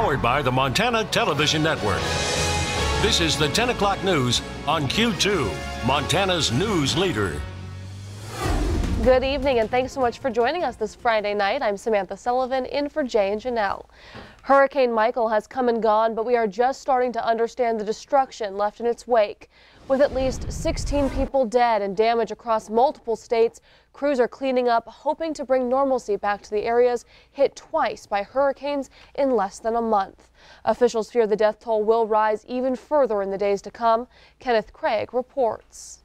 Powered by the Montana Television Network. This is the 10 o'clock news on Q2, Montana's news leader. Good evening and thanks so much for joining us this Friday night. I'm Samantha Sullivan in for Jay and Janelle. Hurricane Michael has come and gone, but we are just starting to understand the destruction left in its wake. With at least 16 people dead and damage across multiple states, crews are cleaning up, hoping to bring normalcy back to the areas hit twice by hurricanes in less than a month. Officials fear the death toll will rise even further in the days to come. Kenneth Craig reports.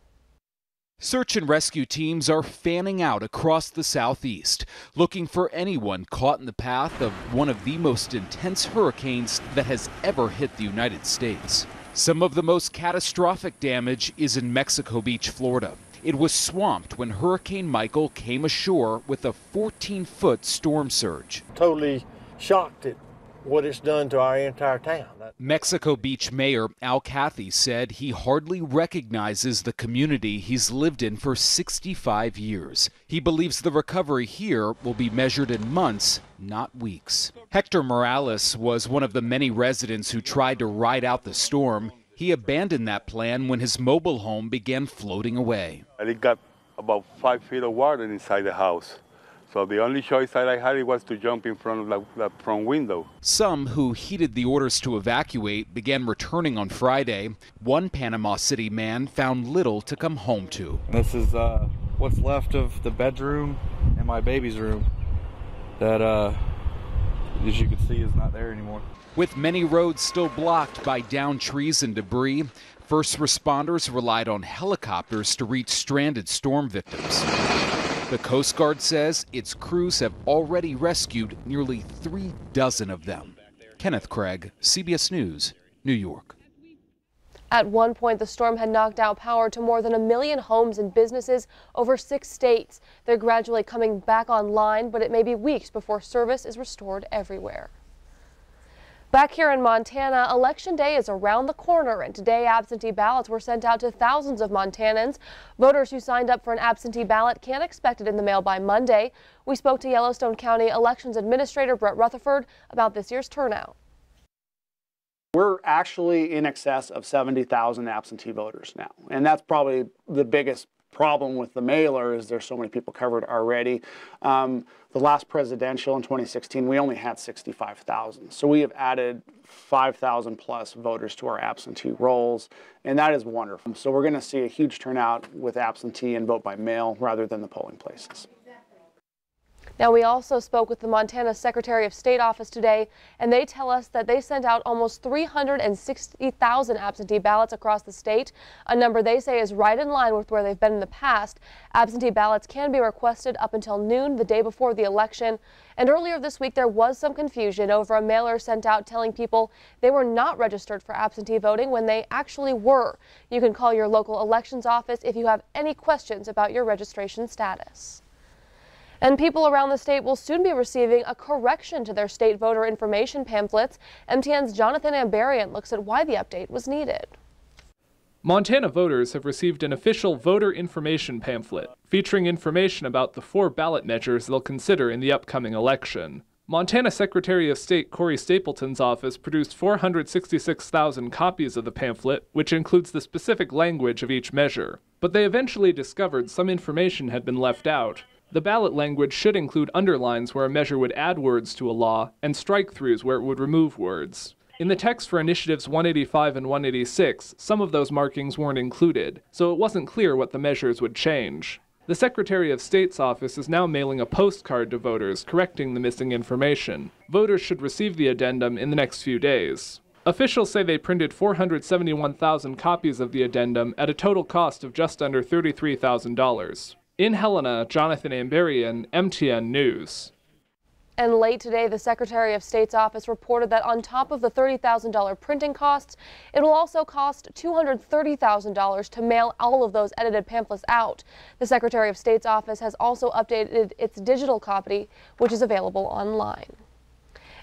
Search and rescue teams are fanning out across the southeast, looking for anyone caught in the path of one of the most intense hurricanes that has ever hit the United States. Some of the most catastrophic damage is in Mexico Beach, Florida. It was swamped when Hurricane Michael came ashore with a 14-foot storm surge. Totally shocked at what it's done to our entire town. Mexico Beach Mayor Al Cathy said he hardly recognizes the community he's lived in for 65 years. He believes the recovery here will be measured in months, not weeks. Hector Morales was one of the many residents who tried to ride out the storm. He abandoned that plan when his mobile home began floating away. It got about 5 feet of water inside the house. So the only choice that I had was to jump in front of the front window. Some who heeded the orders to evacuate began returning on Friday. One Panama City man found little to come home to. This is what's left of the bedroom and my baby's room that, as you can see, is not there anymore. With many roads still blocked by downed trees and debris, first responders relied on helicopters to reach stranded storm victims. The Coast Guard says its crews have already rescued nearly 36 of them. Kenneth Craig, CBS News, New York. At one point, the storm had knocked out power to more than 1 million homes and businesses over 6 states. They're gradually coming back online, but it may be weeks before service is restored everywhere. Back here in Montana, Election Day is around the corner, and today absentee ballots were sent out to thousands of Montanans. Voters who signed up for an absentee ballot can expect it in the mail by Monday. We spoke to Yellowstone County Elections Administrator Brett Rutherford about this year's turnout. We're actually in excess of 70,000 absentee voters now, and that's probably the biggest problem with the mailer is there's so many people covered already. The last presidential in 2016, we only had 65,000. So we have added 5,000 plus voters to our absentee rolls, and that is wonderful. So we're going to see a huge turnout with absentee and vote by mail rather than the polling places. Now, we also spoke with the Montana Secretary of State office today, and they tell us that they sent out almost 360,000 absentee ballots across the state, a number they say is right in line with where they've been in the past. Absentee ballots can be requested up until noon the day before the election. And earlier this week, there was some confusion over a mailer sent out telling people they were not registered for absentee voting when they actually were. You can call your local elections office if you have any questions about your registration status. And people around the state will soon be receiving a correction to their state voter information pamphlets. MTN's Jonathan Ambarian looks at why the update was needed. Montana voters have received an official voter information pamphlet featuring information about the 4 ballot measures they'll consider in the upcoming election. Montana Secretary of State Corey Stapleton's office produced 466,000 copies of the pamphlet, which includes the specific language of each measure. But they eventually discovered some information had been left out. The ballot language should include underlines where a measure would add words to a law and strike-throughs where it would remove words. In the text for Initiatives 185 and 186, some of those markings weren't included, so it wasn't clear what the measures would change. The Secretary of State's office is now mailing a postcard to voters correcting the missing information. Voters should receive the addendum in the next few days. Officials say they printed 471,000 copies of the addendum at a total cost of just under $33,000. In Helena, Jonathan Ambarian, MTN News. And late today, the Secretary of State's office reported that on top of the $30,000 printing costs, it will also cost $230,000 to mail all of those edited pamphlets out. The Secretary of State's office has also updated its digital copy, which is available online.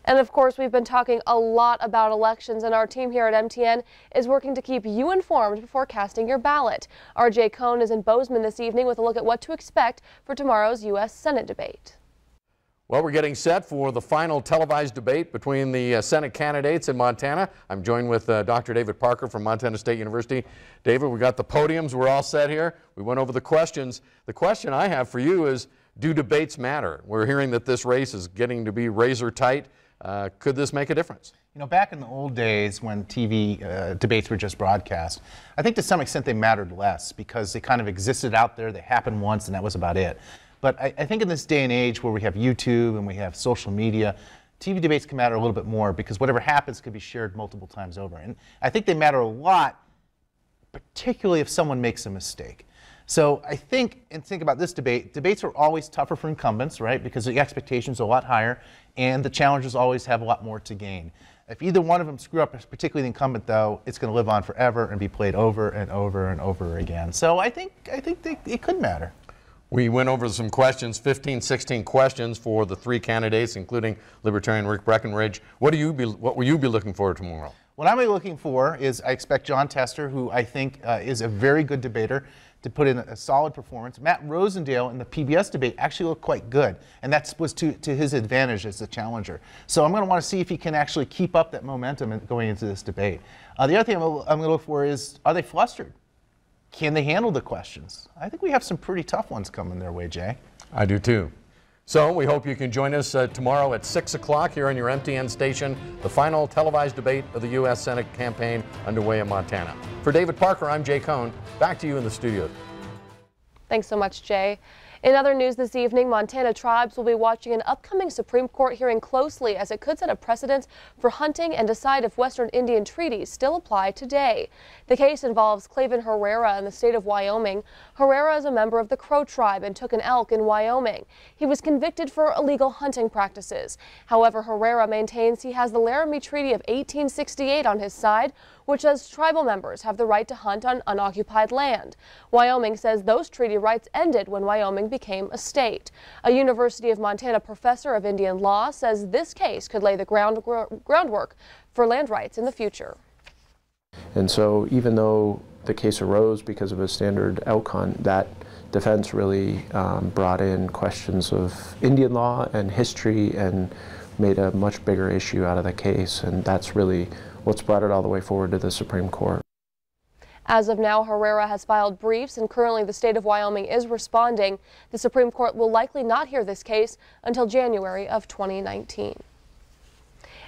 And of course, we've been talking a lot about elections, and our team here at MTN is working to keep you informed before casting your ballot. RJ Cohn is in Bozeman this evening with a look at what to expect for tomorrow's U.S. Senate debate. Well, we're getting set for the final televised debate between the Senate candidates in Montana. I'm joined with Dr. David Parker from Montana State University. David, we got the podiums. We're all set here. We went over the questions. The question I have for you is, do debates matter? We're hearing that this race is getting to be razor tight. Could this make a difference? You know, back in the old days when TV debates were just broadcast, I think to some extent they mattered less because they kind of existed out there. They happened once and that was about it. But I think in this day and age where we have YouTube and we have social media, TV debates can matter a little bit more because whatever happens could be shared multiple times over. And I think they matter a lot, particularly if someone makes a mistake. So I think, and think about this debate, debates are always tougher for incumbents, right? Because the expectations are a lot higher and the challengers always have a lot more to gain. If either one of them screw up, particularly the incumbent though, it's going to live on forever and be played over and over and over again. So I think it could matter. We went over some questions, 15, 16 questions for the three candidates, including Libertarian Rick Breckenridge. What will you be looking for tomorrow? What I'm looking for is I expect John Tester, who I think is a very good debater, to put in a solid performance. Matt Rosendale in the PBS debate actually looked quite good, and that was to his advantage as the challenger. So I'm going to want to see if he can actually keep up that momentum going into this debate. The other thing I'm going to look for is, are they flustered? Can they handle the questions? I think we have some pretty tough ones coming their way, Jay. I do too. So we hope you can join us tomorrow at 6 o'clock here on your MTN station, the final televised debate of the U.S. Senate campaign underway in Montana. For David Parker, I'm Jay Cohn. Back to you in the studio. Thanks so much, Jay. In other news this evening, Montana tribes will be watching an upcoming Supreme Court hearing closely as it could set a precedent for hunting and decide if Western Indian treaties still apply today. The case involves Clavin Herrera in the state of Wyoming. Herrera is a member of the Crow tribe and took an elk in Wyoming. He was convicted for illegal hunting practices. However, Herrera maintains he has the Laramie Treaty of 1868 on his side, which says tribal members have the right to hunt on unoccupied land. Wyoming says those treaty rights ended when Wyoming became a state. A University of Montana professor of Indian law says this case could lay the groundwork for land rights in the future. And so even though the case arose because of a standard elk hunt, that defense really brought in questions of Indian law and history and made a much bigger issue out of the case, and that's really what's brought it all the way forward to the Supreme Court. As of now, Herrera has filed briefs and currently the state of Wyoming is responding. The Supreme Court will likely not hear this case until January of 2019.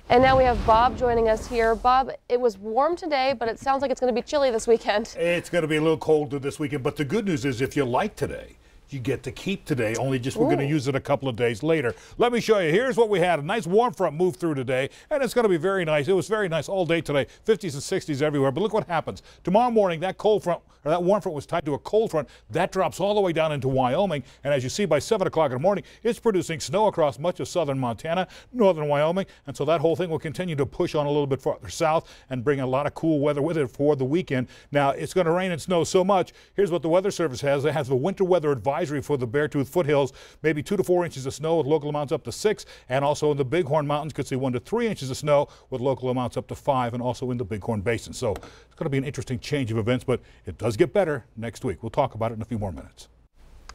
And now we have Bob joining us here. Bob, it was warm today, but it sounds like it's going to be chilly this weekend. It's going to be a little colder this weekend, but the good news is if you like today, you get to keep today, only just we're going to use it a couple of days later. Let me show you. Here's what we had. A nice warm front move through today, and it's going to be very nice. It was very nice all day today, 50s and 60s everywhere. But look what happens. Tomorrow morning, that cold front, or that warm front was tied to a cold front. That drops all the way down into Wyoming, and as you see by 7 o'clock in the morning, it's producing snow across much of southern Montana, northern Wyoming, and so that whole thing will continue to push on a little bit farther south and bring a lot of cool weather with it for the weekend. Now, it's going to rain and snow so much. Here's what the Weather Service has. It has the winter weather advisory for the Beartooth foothills, maybe 2 to 4 inches of snow with local amounts up to 6, and also in the Bighorn Mountains could see 1 to 3 inches of snow with local amounts up to 5, and also in the Bighorn Basin. So it's going to be an interesting change of events, but it does get better next week. We'll talk about it in a few more minutes.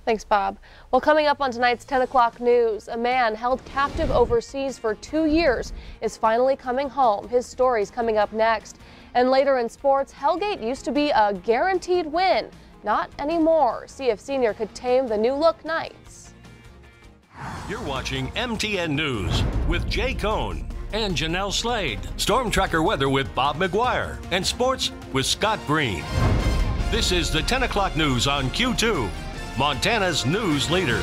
Thanks, Bob. Well, coming up on tonight's 10 o'clock news, a man held captive overseas for 2 years is finally coming home. His story's coming up next. And later in sports, Hellgate used to be a guaranteed win. Not anymore. See if Senior could tame the new look Knights. You're watching MTN News with Jay Cohn and Janelle Slade. Storm Tracker weather with Bob McGuire. And sports with Scott Green. This is the 10 o'clock news on Q2, Montana's news leader.